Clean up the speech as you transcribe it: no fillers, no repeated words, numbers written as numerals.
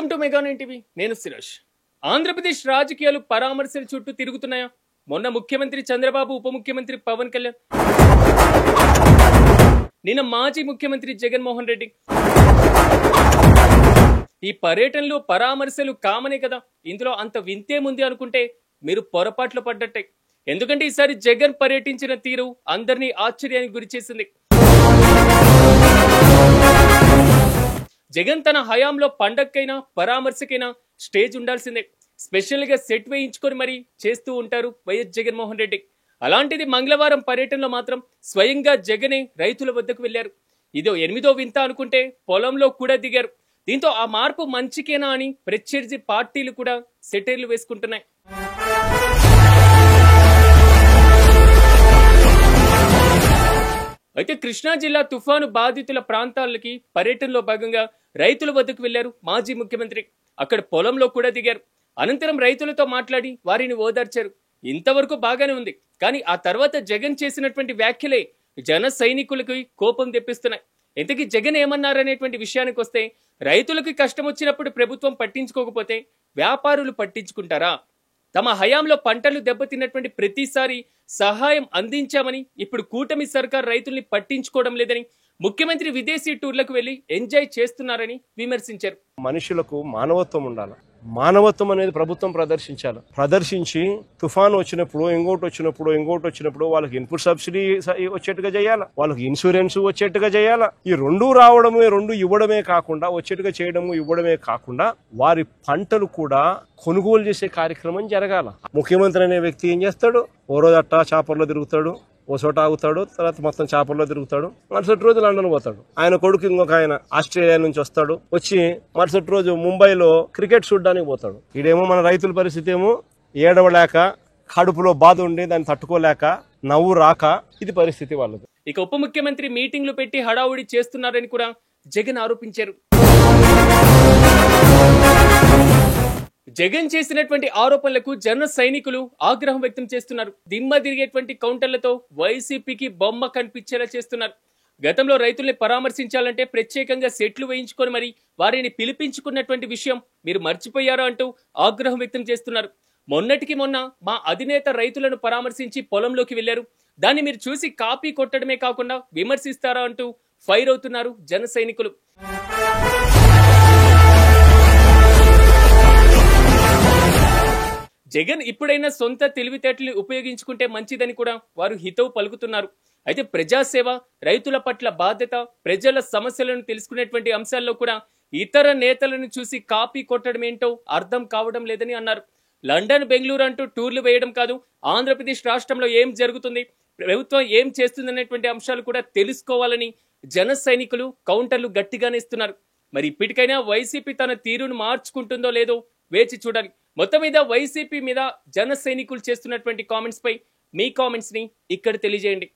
Welcome to mega 9 TV. నేను సురేష్. ఆంధ్రప్రదేశ్ రాజకీయాలు పరామర్శల చుట్టూ తిరుగుతున్నాయా? మొన్న ముఖ్యమంత్రి చంద్రబాబు, ఉప ముఖ్యమంత్రి పవన్ కళ్యాణ్, నిన్న మాజీ ముఖ్యమంత్రి జగన్మోహన్ రెడ్డి. ఈ పర్యటనలు పరామర్శలు కామనే కదా. ఇందులో అంత వింతేముంది అనుకుంటే మీరు పొరపాట్లు పడ్డట్టే. ఎందుకంటే ఈసారి జగన్ పర్యటించిన తీరు అందరినీ ఆశ్చర్యానికి గురిచేసింది. జగన్ తన హయాంలో పండక్కైనా పరామర్శకైనా స్టేజ్ ఉండాల్సిందే. స్పెషల్ గా సెట్ వేయించుకొని మరీ చేస్తూ ఉంటారు వైఎస్ జగన్మోహన్ రెడ్డి. అలాంటిది మంగళవారం పర్యటనలో మాత్రం స్వయంగా జగనే రైతుల వద్దకు వెళ్లారు. ఇదో 8వ వింత అనుకుంటే పొలంలో కూడా దిగారు. దీంతో ఆ మార్పు మంచికేనా అని ప్రత్యర్థి పార్టీలు కూడా సెటైర్లు వేసుకుంటున్నాయి. అయితే కృష్ణా జిల్లా తుఫాను బాధితుల ప్రాంతాలకి పర్యటనలో భాగంగా రైతుల వద్దకు వెళ్లారు మాజీ ముఖ్యమంత్రి. అక్కడ పొలంలో కూడా దిగారు. అనంతరం రైతులతో మాట్లాడి వారిని ఓదార్చారు. ఇంతవరకు బాగానే ఉంది, కానీ ఆ తర్వాత జగన్ చేసినటువంటి వ్యాఖ్యలే జన సైనికులకి కోపం తెప్పిస్తున్నాయి. ఇంతకీ జగన్ ఏమన్నారనేటువంటి విషయానికి వస్తే, రైతులకి కష్టం వచ్చినప్పుడు ప్రభుత్వం పట్టించుకోకపోతే వ్యాపారులు పట్టించుకుంటారా? తమ హయాంలో పంటలు దెబ్బతిన్నటువంటి ప్రతిసారి సహాయం అందించామని ఇప్పుడు కూటమి సర్కార్ రైతుల్ని పట్టించుకోవడం లేదని, ముఖ్యమంత్రి విదేశీ టూర్లకు వెళ్లి ఎంజాయ్ చేస్తున్నారని విమర్శించారు. మనుషులకు మానవత్వం ఉండాలి. మానవత్వం అనేది ప్రభుత్వం ప్రదర్శించి తుఫాను వచ్చినప్పుడు ఇంకోటి వచ్చినప్పుడు వాళ్ళకి ఇన్పుట్ సబ్సిడీ వచ్చేట్టుగా చేయాలా, వాళ్ళకి ఇన్సూరెన్స్ వచ్చేట్టుగా చేయాలా. ఈ రెండు ఇవ్వడమే కాకుండా, వచ్చేట్టుగా చేయడము ఇవ్వడమే కాకుండా వారి పంటలు కూడా కొనుగోలు చేసే కార్యక్రమం జరగాల. ముఖ్యమంత్రి అనే వ్యక్తి ఏం చేస్తాడు? ఓ రోజు అట్టా చాపర్లో తిరుగుతాడు, ఓ చోట ఆగుతాడు, తర్వాత మొత్తం చాపర్లో తిరుగుతాడు, మరుసటి రోజు లండన్ పోతాడు. ఆయన కొడుకు ఇంకొక ఆయన ఆస్ట్రేలియా నుంచి వస్తాడు, వచ్చి మరుసటి రోజు ముంబైలో క్రికెట్ చూడడానికి పోతాడు. ఇదేమో మన రైతుల పరిస్థితి ఏమో ఏడవలేక, కడుపులో బాధ ఉండి దాన్ని తట్టుకోలేక, నవ్వు రాక, ఇది పరిస్థితి వాళ్ళది. ఇక ఉప ముఖ్యమంత్రి మీటింగ్లు పెట్టి హడావుడి చేస్తున్నారని కూడా జగన్ ఆరోపించారు. జగన్ చేసినటువంటి ఆరోపణలకు జన సైనికులు ఆగ్రహం వ్యక్తం చేస్తున్నారు. దిమ్మ తిరిగేటువంటి కౌంటర్లతో వైసీపీకి బొమ్మ కనిపించేలా చేస్తున్నారు. గతంలో రైతుల్ని పరామర్శించాలంటే ప్రత్యేకంగా సెట్లు వేయించుకొని మరి వారిని పిలిపించుకున్నటువంటి విషయం మీరు మర్చిపోయారా అంటూ ఆగ్రహం వ్యక్తం చేస్తున్నారు. మొన్నటికి మొన్న మా అధినేత రైతులను పరామర్శించి పొలంలోకి వెళ్లారు, దాన్ని మీరు చూసి కాపీ కొట్టడమే కాకుండా విమర్శిస్తారా అంటూ ఫైర్ అవుతున్నారు జన సైనికులు. జగన్ ఇప్పుడైనా సొంత తెలివితేటలు ఉపయోగించుకుంటే మంచిదని కూడా వారు హితవు పలుకుతున్నారు. అయితే ప్రజాసేవ, రైతుల పట్ల బాధ్యత, ప్రజల సమస్యలను తెలుసుకునేటువంటి అంశాల్లో కూడా ఇతర నేతలను చూసి కాపీ కొట్టడం ఏంటో అర్థం కావడం లేదని అన్నారు. లండన్, బెంగళూరు అంటూ టూర్లు వేయడం కాదు, ఆంధ్రప్రదేశ్ రాష్ట్రంలో ఏం జరుగుతుంది, ప్రభుత్వం ఏం చేస్తుంది అనేటువంటి అంశాలు కూడా తెలుసుకోవాలని జన సైనికులు కౌంటర్లు గట్టిగానే ఇస్తున్నారు. మరి ఇప్పటికైనా వైసీపీ తన తీరును మార్చుకుంటుందో లేదో వేచి చూడాలి. మొత్తం మీద వైసీపీ మీద జన సైనికులు చేస్తున్నటువంటి కామెంట్స్ పై మీ కామెంట్స్ ని ఇక్కడ తెలియజేయండి.